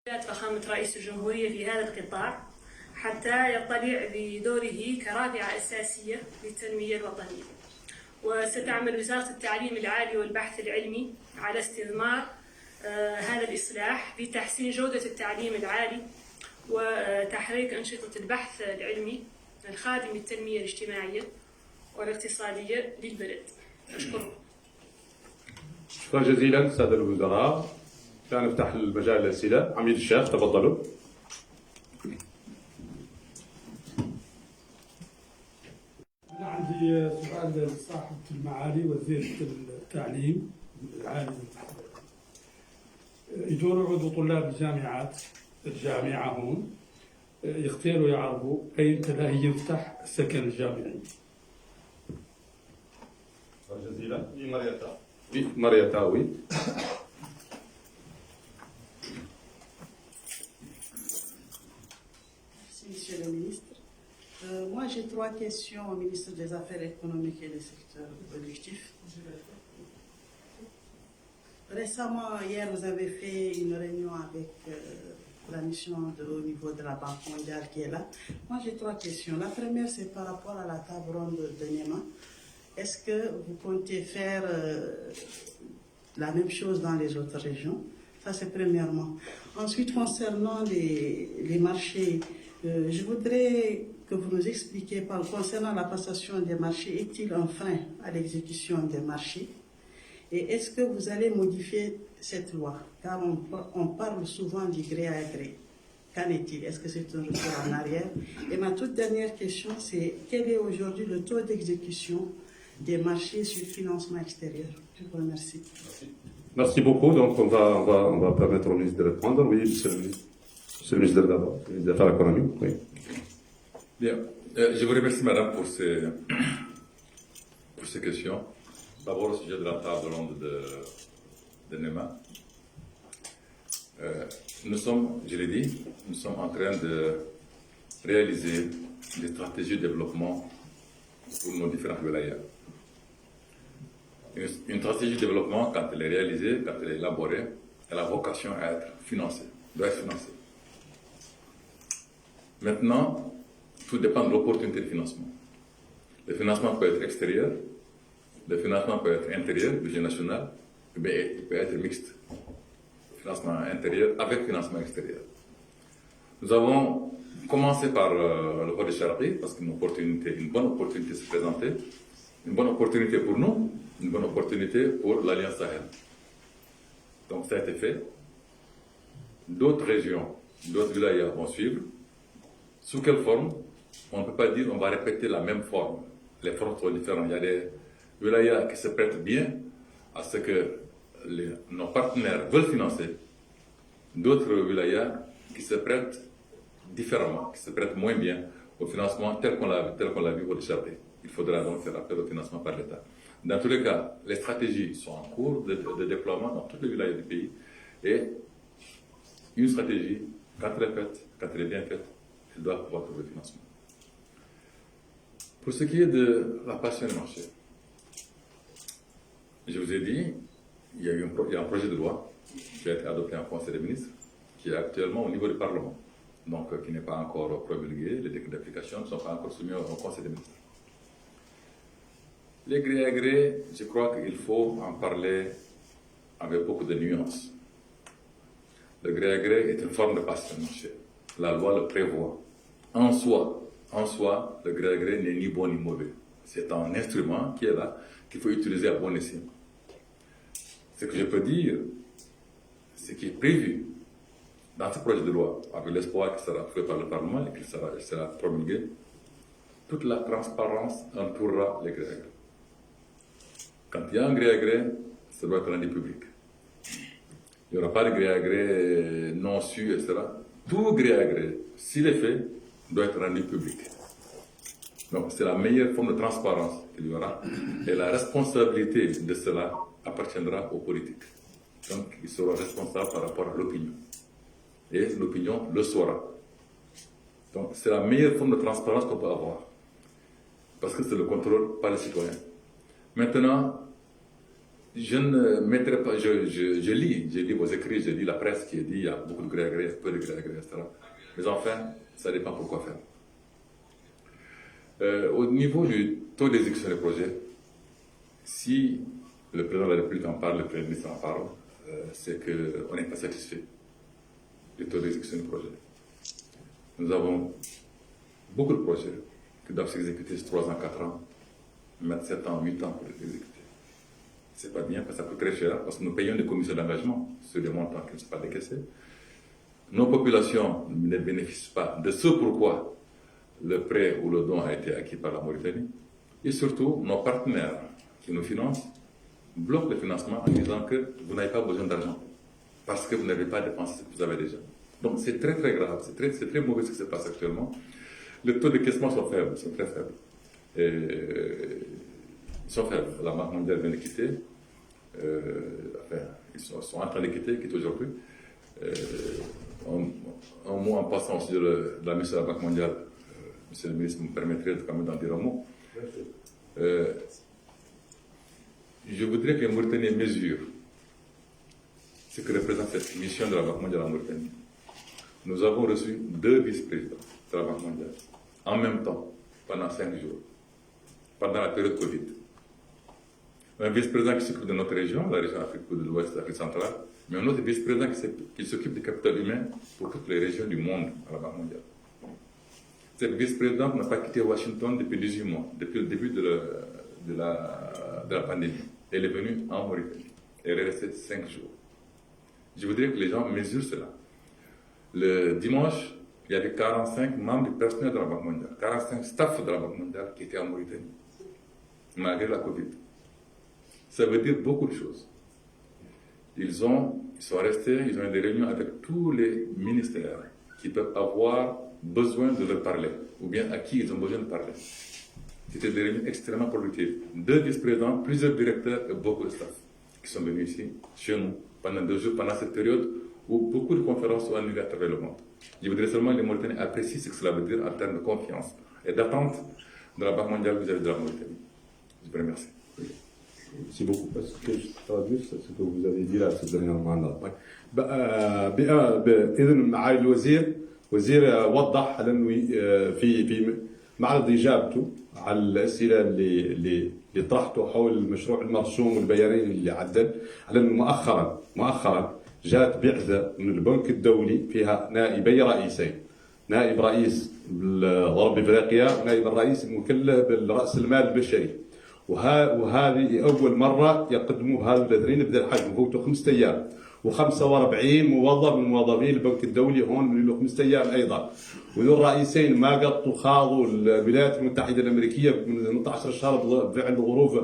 فخامة رئيس الجمهورية في هذا القطاع حتى يطلع بدوره كرابعة أساسية للتنمية الوطنية. وستعمل وزارة التعليم العالي والبحث العلمي على استثمار هذا الإصلاح في تحسين جودة التعليم العالي وتحريك أنشطة البحث العلمي الخادم للتنمية الاجتماعية والاقتصادية للبلد. أشكركم. شكرا جزيلا سادة الوزراء. نفتح المجال للأسئلة. عميد الشيخ تفضلوا. أنا عندي سؤال لصاحبة المعالي وزيرة التعليم العالي والبحث. يدوروا عضو طلاب الجامعة هون يختاروا يعرفوا أين تلاقي يفتح السكن الجامعي. شكرا جزيلا. مريتا oui. Merci, Monsieur le ministre. Moi, j'ai trois questions au ministre des Affaires économiques et des secteurs productifs. Récemment, hier, vous avez fait une réunion avec la mission de haut niveau de la Banque mondiale qui est là. Moi, j'ai trois questions. La première, c'est par rapport à la table ronde de Néma. Est-ce que vous comptez faire la même chose dans les autres régions? Ça, c'est premièrement. Ensuite, concernant les marchés, je voudrais que vous nous expliquiez, concernant la passation des marchés, est-il un frein à l'exécution des marchés? Et est-ce que vous allez modifier cette loi? Car on parle souvent du gré à gré. Qu'en est-il? Est-ce que c'est un retour en arrière? Et ma toute dernière question, c'est quel est aujourd'hui le taux d'exécution des marchés sur financement extérieur? Je vous remercie. Merci beaucoup. Donc, on va permettre au ministre de répondre. Oui, monsieur le ministre. Monsieur le ministre d'abord, des Affaires économiques. Oui. Bien. Je vous remercie, madame, pour ces questions. D'abord, au sujet de la table ronde de Néma. Nous sommes, je l'ai dit, nous sommes en train de réaliser des stratégies de développement pour nos différentes wilayas. Une stratégie de développement, quand elle est réalisée, quand elle est élaborée, elle a vocation à être financée, doit être financée. Maintenant, tout dépend de l'opportunité de financement. Le financement peut être extérieur, le financement peut être intérieur, budget national, mais il peut être mixte. Financement intérieur avec financement extérieur. Nous avons commencé par le voie de Charpé, parce qu'une bonne opportunité s'est présentée, une bonne opportunité pour nous, une bonne opportunité pour l'Alliance Sahel. Donc ça a été fait. D'autres régions, d'autres wilayas vont suivre. Sous quelle forme? On ne peut pas dire on va répéter la même forme. Les formes sont différentes. Il y a des wilayas qui se prêtent bien à ce que nos partenaires veulent financer. D'autres wilayas qui se prêtent différemment, qui se prêtent moins bien au financement tel qu'on l'a vu au Tchad. Il faudra donc faire appel au financement par l'État. Dans tous les cas, les stratégies sont en cours de déploiement dans toutes les wilayas du pays. Et une stratégie, quand elle est faite, quand elle est bien faite, elle doit pouvoir trouver le financement. Pour ce qui est de la passion du marché, je vous ai dit, il y a un projet de loi qui a été adopté en Conseil des ministres, qui est actuellement au niveau du Parlement, donc qui n'est pas encore promulgué, les décrets d'application ne sont pas encore soumis au Conseil des ministres. Les gré à gré, je crois qu'il faut en parler avec beaucoup de nuances. Le gré à gré est une forme de passion du marché. La loi le prévoit. En soi, le gré à gré n'est ni bon ni mauvais. C'est un instrument qui est là, qu'il faut utiliser à bon escient. Ce que je peux dire, ce qui est prévu dans ce projet de loi, avec l'espoir qu'il sera fait par le Parlement et qu'il sera promulgué, toute la transparence entourera les gré à gré. Quand il y a un gré à gré, ça doit être rendu public. Il n'y aura pas de gré à gré non su, etc. Tout gré à gré, s'il est fait, doit être rendu public. Donc c'est la meilleure forme de transparence qu'il y aura. Et la responsabilité de cela appartiendra aux politiques. Donc ils seront responsables par rapport à l'opinion. Et l'opinion le saura. Donc c'est la meilleure forme de transparence qu'on peut avoir. Parce que c'est le contrôle par les citoyens. Maintenant, Je ne mettrai pas, je lis vos écrits, je lis la presse qui dit il y a beaucoup de gré à gré, peu de gré à gré, etc. Mais enfin, ça dépend pourquoi faire. Au niveau du taux d'exécution des projets, si le président de la République en parle, le Premier ministre en parle, c'est qu'on n'est pas satisfait du taux d'exécution du projet. Nous avons beaucoup de projets qui doivent s'exécuter sur 3 ans, 4 ans, mettre 7 ans, 8 ans pour les exécuter. C'est pas bien parce que ça coûte très cher, parce que nous payons des commissions d'engagement sur des montants qui ne sont pas décaissés. Nos populations ne bénéficient pas de ce pourquoi le prêt ou le don a été acquis par la Mauritanie. Et surtout, nos partenaires qui nous financent bloquent le financement en disant que vous n'avez pas besoin d'argent parce que vous n'avez pas dépensé ce que vous avez déjà. Donc c'est très très grave, c'est très mauvais ce qui se passe actuellement. Les taux de décaissement sont faibles, sont très faibles. Ils sont faibles. La Banque mondiale vient de quitter. Ils sont en train de quitter, ils quittent aujourd'hui. Un mot en passant aussi de la mission de la Banque mondiale, Monsieur le ministre, me permettrait quand même d'en dire un mot. Je voudrais que les Mauritaniens mesurent ce que représente cette mission de la Banque mondiale en Mauritanie. Nous avons reçu 2 vice-présidents de la Banque mondiale en même temps, pendant 5 jours, pendant la période Covid. Un vice-président qui s'occupe de notre région, la région Afrique de l'Ouest, Afrique centrale, mais un autre vice-président qui s'occupe du capital humain pour toutes les régions du monde à la Banque mondiale. Cette vice-présidente n'a pas quitté Washington depuis 18 mois, depuis le début de la pandémie. Elle est venue en Mauritanie. Elle est restée 5 jours. Je voudrais que les gens mesurent cela. Le dimanche, il y avait 45 membres du personnel de la Banque mondiale, 45 staffs de la Banque mondiale qui étaient en Mauritanie, malgré la Covid. Ça veut dire beaucoup de choses. Ils sont restés, ils ont eu des réunions avec tous les ministères qui peuvent avoir besoin de leur parler, ou bien à qui ils ont besoin de parler. C'était des réunions extrêmement productives. 2 vice-présidents, plusieurs directeurs et beaucoup de staff qui sont venus ici, chez nous, pendant 2 jours, pendant cette période où beaucoup de conférences sont annulées à travers le monde. Je voudrais seulement que les Mauritaniens apprécient ce que cela veut dire en termes de confiance et d'attente de la Banque mondiale vis-à-vis de la Mauritanie. Je vous remercie. Merci beaucoup. Parce que je traduis ce que vous avez dit là, cette dernière mandat. إذن معالي الوزير وضح على انه في معرض اجابته على الاسئله اللي طرحته حول المشروع المرسوم والبيانين اللي عدل على انه مؤخرا جاءت بعثه من البنك الدولي فيها نائبي رئيسين، نائب رئيس غرب افريقيا ونائب الرئيس المكلف بالراس المال البشري. وهذه اول مره يقدموا هذا البذرين بذا الحجم، فوتوا 5 ايام و45 موظف من موظفين البنك الدولي هون من له 5 ايام ايضا. وذو الرئيسين ما قطوا خاضوا الولايات المتحده الامريكيه من 18 شهر بفعل ظروف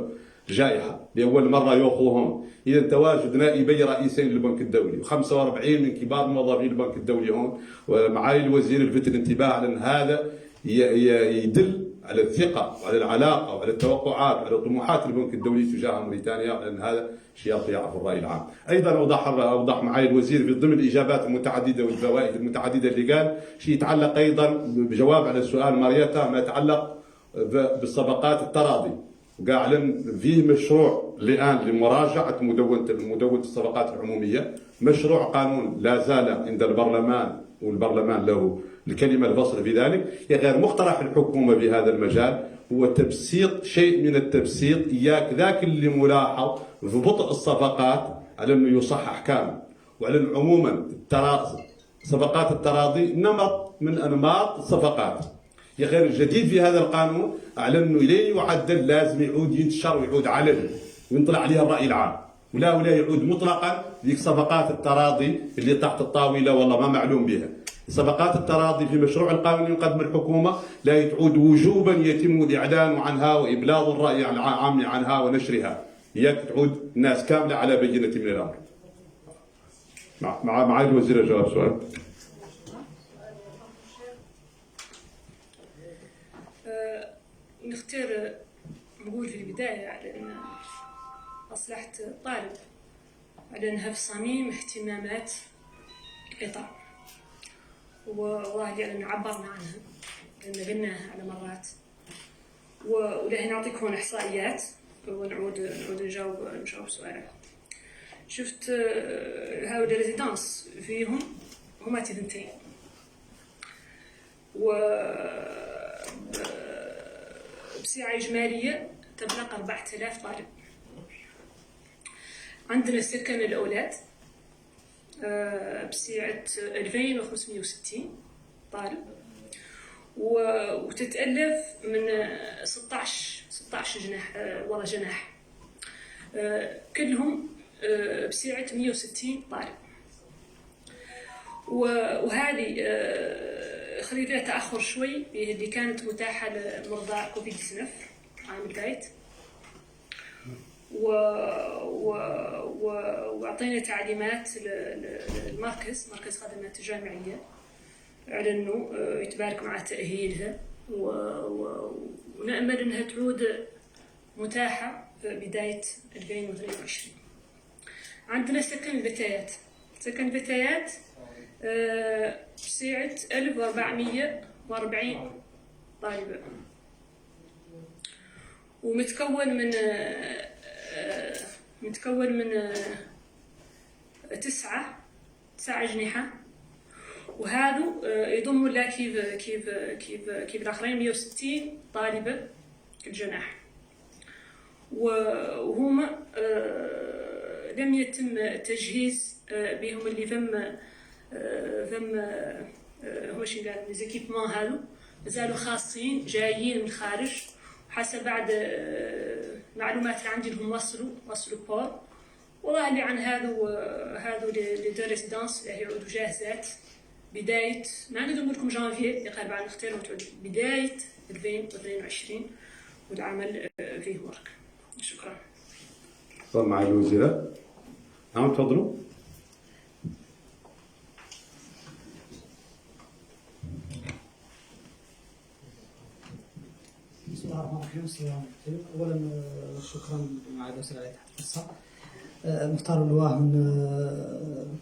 جائحه لاول مره يوخوهم. اذا تواجد نائبي رئيسين للبنك الدولي و45 من كبار موظفين البنك الدولي هون، ومعالي الوزير لفت الانتباه على ان هذا يدل على الثقه وعلى العلاقه وعلى التوقعات وعلى طموحات البنك الدولي تجاه موريتانيا، لان هذا شيء يعرف الراي العام. ايضا اوضح معالي الوزير في ضمن الاجابات المتعدده والفوائد المتعدده اللي قال شيء يتعلق ايضا بجواب على سؤال ماريتا ما يتعلق بالصفقات التراضي، وقال فيه مشروع الان لمراجعه مدونه الصفقات العموميه، مشروع قانون لا زال عند البرلمان والبرلمان له الكلمة الفصل في ذلك. غير مقترح الحكومة في هذا المجال هو تبسيط شيء من التبسيط، إياك ذاك اللي ملاحظ في بطء الصفقات على أنه يصحح كامل، وعلى أنه عموما صفقات التراضي نمط من أنماط الصفقات. غير الجديد في هذا القانون على أنه لين يعدل لازم يعود ينتشر ويعود علني وينطلع عليها الرأي العام، ولا يعود مطلقا ذيك صفقات التراضي اللي تحت الطاولة والله ما معلوم بها. صفقات التراضي في مشروع القانون يقدم الحكومة لا تعود وجوبا يتم الإعلان عنها وإبلاغ الرأي العام عنها ونشرها، هي تعود الناس كاملة على بينة من الأمر. معالي الوزير جواب سؤال. نختار نقول في البداية على أن مصلحة الطالب على أنها في صميم اهتمامات القطاع، وواضح أن عبرنا عنها لأن قلناها على مرات، ولهنا نعطيك هون إحصائيات ونعود نجاوب سؤالك. شفت هؤلاء ريزيدانس فيهم هما تنتين، و بسعة إجمالية تبلغ 4000 طالب. عندنا سكن الأولاد بسعة 2560 طالب، وتتألف من 16 جناح ورا جناح، كلهم بسعة 160 طالب. وهذه خلي فيها تأخر شوي اللي كانت متاحة لمرضى كوفيد-19 عام الفايت، وأعطينا تعليمات للمركز، مركز خدمات الجامعية، على أنه يتبارك مع تأهيلها، ونأمل أنها تعود متاحة في بداية 2022. عندنا سكن البتايات. سكن البتايات بسعة 1440 طالبة، ومتكون من 9 أجنحة، وهذا يضم لا كيف الآخرين 160 طالبة كل جناح، وهم لم يتم التجهيز بهم اللي فم هو شي قال ليزيكيبمون هادو مازالوا خاصين جايين من الخارج، وحسب بعد معلومات اللي عندي انهم وصلوا بور، والله اللي عن هادو لي دو ريزيدانس اللي يعودوا جاهزات بداية، ما نقدر لكم جانفي اللي قال بعد نختار بداية 2022 والعمل فيه ورك. شكرا. تفضل مع الوزيرة. نعم تفضلوا. بسم الله الرحمن الرحيم. السلام عليكم. اولا شكرا معالي الوزير على اتاحه الفرصه. مختار اللواه من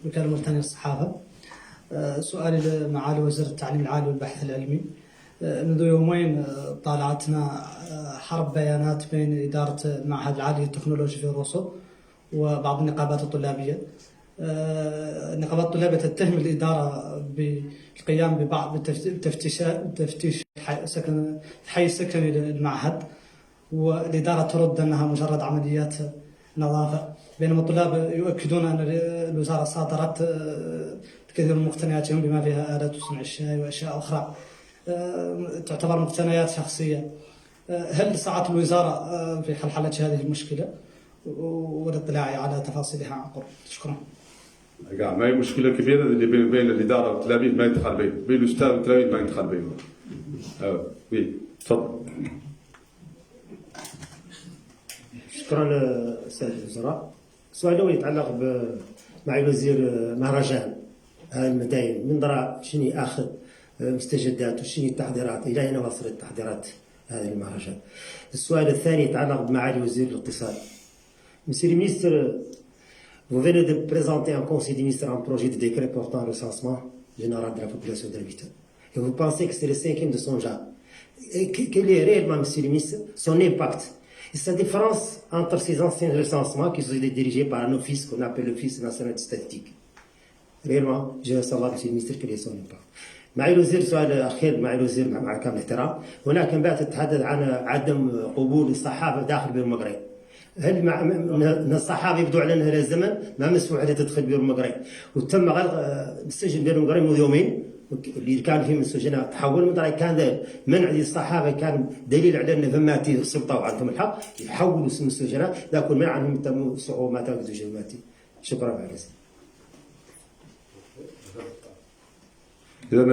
وكاله موريتانيا للصحافه. سؤالي لمعالي وزير التعليم العالي والبحث العلمي. منذ يومين طالعتنا حرب بيانات بين اداره المعهد العالي للتكنولوجيا في الروسو وبعض النقابات الطلابيه. النقابات الطلابيه تتهم الاداره بالقيام ببعض تفتيش الحي السكني للمعهد، والإدارة ترد أنها مجرد عمليات نظافة، بينما الطلاب يؤكدون أن الوزارة صادرت كثير من مقتنياتهم بما فيها آلات صنع الشاي وأشياء أخرى تعتبر مقتنيات شخصية. هل سعت الوزارة في حل هذه المشكلة والاطلاع على تفاصيلها عن قرب؟ شكرا. ما هي مشكلة كبيرة اللي بين الإدارة والتلاميذ ما يدخل بين الأستاذ والتلاميذ ما يدخل بينهم. وي تفضل. شكرا الساده الوزراء. السؤال الاول يتعلق مع الوزير مهرجان المداين، من درا شنو اخر مستجدات وشنو التحضيرات، الى اين وصلت تحضيرات هذا المهرجان. السؤال الثاني يتعلق بمعالي وزير الاقتصاد. Monsieur le ministre, vous venez de présenter en Conseil des ministres un projet de décret portant le recensement général de la population d'habitants. Et vous pensez que c'est le 5e de son genre. Et quel est réellement, Monsieur le ministre, son impact et sa différence entre ces anciens recensements qui sont dirigés par un office qu'on appelle l'Office national de statistique. Réellement, je veux savoir, Monsieur le ministre, quel est son impact. معالي الوزير سؤال اخير معالي الوزير مع كامل الاحترام، هناك انباء تتحدث عن عدم قبول الصحافه داخل بير المغرب. هل من الصحافه يبدو على انها الزمن ما مسموح لها تدخل بير المغرب، وتم غلق السجن بير المغرب منذ يومين اللي كان فيه من السجناء تحول من طريق كان منع الصحافه كان دليل على ان فماتي السلطه وعندهم الحق يحولوا اسم السجناء لكن منع عنهم تم صعوبه ما تواجدوا جماتي. شكرا معالي الوزير. إذا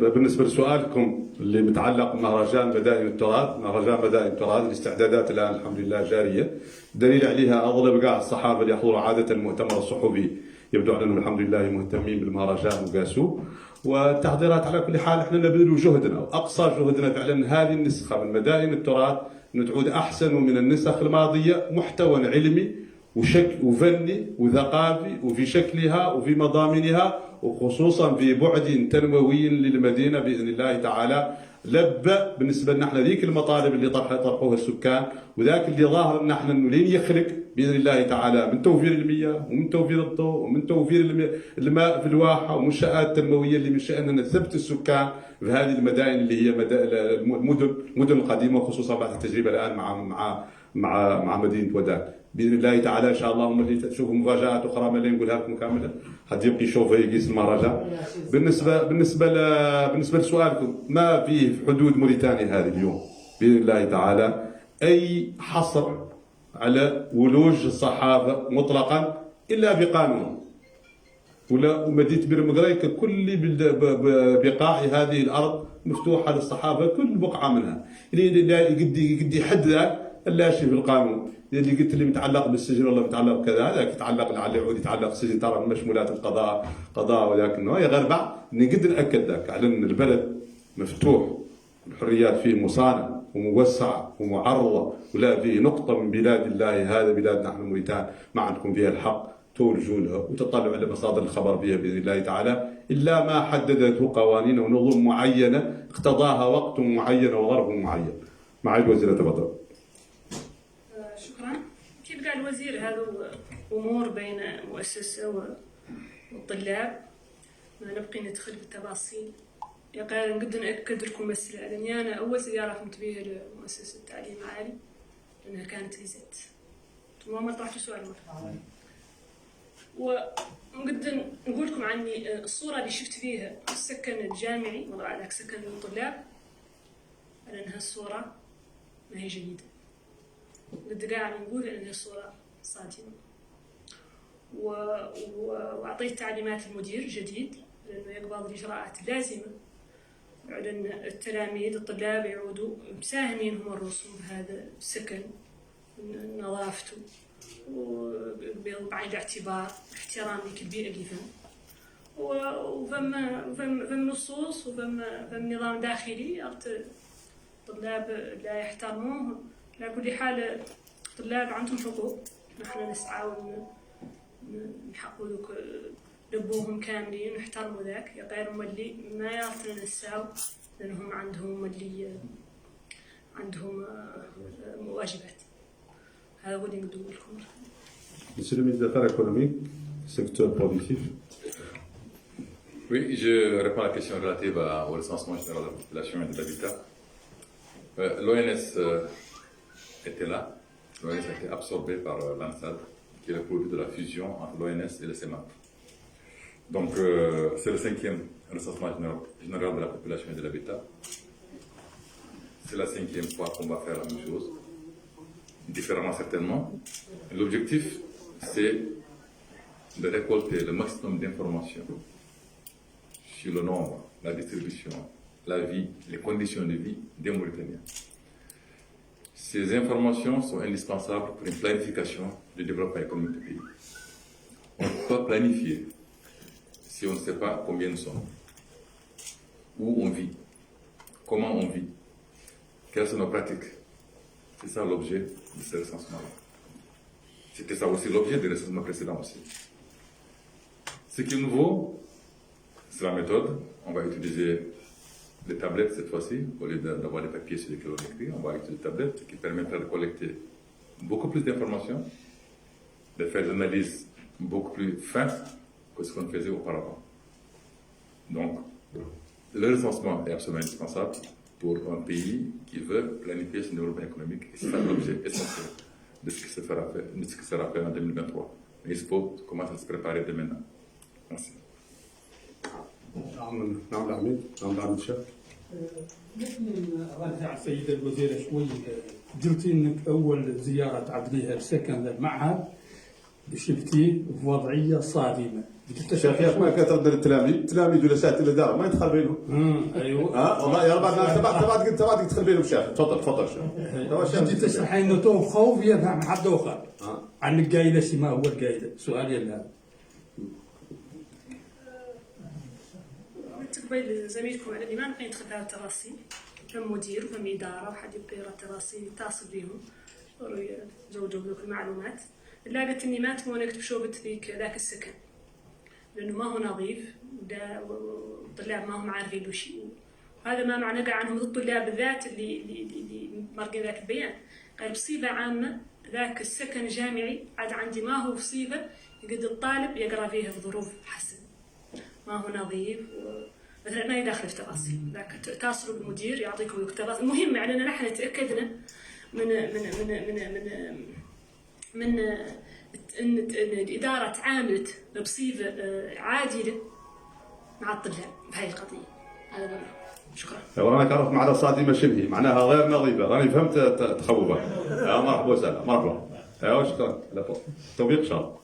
بالنسبة لسؤالكم اللي متعلق بمهرجان مدائن التراث، مهرجان مدائن التراث الاستعدادات الآن الحمد لله جارية، دليل عليها أغلب قاع الصحافة اللي يحضروا عادة المؤتمر الصحفي يبدو أنهم الحمد لله مهتمين بالمهرجان وقاسوه، والتحضيرات على كل حال احنا نبذل جهدنا وأقصى جهدنا فعلا هذه النسخة من مدائن التراث تعود أحسن من النسخ الماضية محتوى علمي وفني وثقافي وفي شكلها وفي مضامنها، وخصوصا في بعد تنموي للمدينة بإذن الله تعالى لبى بالنسبه لنا احنا ذيك المطالب اللي طرحوها السكان، وذاك اللي ظاهر ان احنا انه لين يخلق باذن الله تعالى من توفير المياه ومن توفير الضوء ومن توفير الماء في الواحه ومنشات تنمويه اللي من شاننا نثبت السكان في هذه المدائن اللي هي المدن القديمه، وخصوصا بعد التجربه الان مع مدينه ودان. باذن الله تعالى ان شاء الله هم اللي تشوفوا مفاجات اخرى ما اللي نقولها لكم كامله حد يبقى يشوف يقيس المهرجان. بالنسبه لسؤالكم، ما فيه في حدود موريتانيا هذه اليوم باذن الله تعالى اي حصر على ولوج الصحافه مطلقا الا بقانون، ومدينه بير مقري ككل بقاع هذه الارض مفتوحه للصحافه كل بقعه منها، اللي قد يحدد اللاشي في القانون اللي قلت اللي متعلق بالسجن ولا متعلق بكذا، هذاك يتعلق لعل يعود يتعلق السجن ترى من مشمولات القضاء ولكن هي غير بعض نقدر ناكد لك على ان البلد مفتوح، الحريات فيه مصانه وموسعه ومعرضه، ولا فيه نقطه من بلاد الله هذا بلادنا احنا موريتان ما عندكم فيها الحق تولجوا لها وتطلعوا على مصادر الخبر فيها باذن الله تعالى، الا ما حددته قوانين ونظم معينه اقتضاها وقت معين وظرف معين. معالي الوزير تفضل. شكرا. كيف قال الوزير هذو امور بين مؤسسه والطلاب، ما نبقي ندخل بالتفاصيل. يا قال نقدر ناكد لكم مساله، لاني انا اول زياره قمت بها لمؤسسه التعليم العالي لانها كانت فيزيت، ما طرحتوا سؤال مرة. ونقدر نقول لكم عني الصوره اللي شفت فيها السكن الجامعي وضع سكن للطلاب، على انها الصوره ما هي جيده. قد قاعد نقول انها الصوره صادمه. واعطيت تعليمات المدير جديد لانه يقبض الاجراءات اللازمه على ان التلاميذ الطلاب يعودوا مساهمين هم الرسوم بهذا السكن، نظافته وبعين الاعتبار احترام لك البيئه اللي فهم، وفم نصوص وفم نظام داخلي الطلاب لا يحترموه. على كل حال الطلاب عندهم حقوق، نحن نسعى نحققوا ذوك لبوهم كاملين ونحترموا ذاك، يا غير اللي ما يعرفنا نساو لانهم عندهم واجبات. هذا هو اللي نقدر لكم. Monsieur le ministre des Affaires économiques, secteur productif. Oui, je réponds à la question relative au recensement général de la population et de l'habitat. L'ONS était là. L'ONS a été absorbé par l'ANSAD, qui est le produit de la fusion entre l'ONS et le CEMAP. Donc, c'est le 5e recensement général de la population et de l'habitat. C'est la 5e fois qu'on va faire la même chose, différemment certainement. L'objectif, c'est de récolter le maximum d'informations sur le nombre, la distribution, la vie, les conditions de vie des Mauritaniens. Ces informations sont indispensables pour une planification du développement économique du pays. On ne peut pas planifier si on ne sait pas combien nous sommes, où on vit, comment on vit, quelles sont nos pratiques. C'est ça l'objet de ce recensement-là. C'était ça aussi l'objet du recensement précédent aussi. Ce qui est nouveau, c'est la méthode. On va utiliser des tablettes cette fois-ci, au lieu d'avoir des papiers sur lesquels on écrit, on va utiliser des tablettes qui permettent de collecter beaucoup plus d'informations, de faire des analyses beaucoup plus fines que ce qu'on faisait auparavant. Donc, le recensement est absolument indispensable pour un pays qui veut planifier son développement économique, et c'est l'objet essentiel de ce qui sera fait en 2023. Mais il faut commencer à se préparer dès maintenant. Merci. نعم العميد، نعم العميد شاف. راجع السيدة الوزيرة شوي، قلتي انك اول زيارة تعطيها لسكن المعهد شفتيه في وضعية صادمة. شيخ يا ما كترد التلاميذ ولا ساعة ولا دار ما يدخل بينهم. ايوه. والله يا رب تبعت تدخل بينهم شيخ. تفضل شيخ. انت تشرحي انه تو خوف يفهم حد اخر. عن القايلة ما هو القايلة؟ سؤالي هذا. قبل زميلكم على اللي ما نبقى ندخل فيها التراصي، فم مدير وفم اداره وحد يبقى يقرا التراصي يتصل بهم يزوجوا بذوك المعلومات. لا قلت اني ما تمون نكتب شوبة ذاك السكن لانه ما هو نظيف، الطلاب ما هم عارفين له شيء، هذا ما معناه قاعد عنهم الطلاب بالذات اللي مرقين ذاك البيان. قال بصيغة عامة ذاك السكن الجامعي عاد عندي ما هو بصيغة يقد الطالب يقرأ فيها بظروف حسن، ما هو نظيف مثلا ما يدخل في تفاصيل، ذاك تتصلوا بالمدير يعطيكم التفاصيل. المهم يعني أن نحن تأكدنا من أن الإدارة تعاملت بصيغة عادلة مع الطلاب بهاي القضية. هذا شكرا. وانا كانت معنا صادمه شبهي معناها غير نظيفه، راني فهمت تخوفك. مرحبا وسهلا مرحبا. شكرا توفيق ان شاء الله.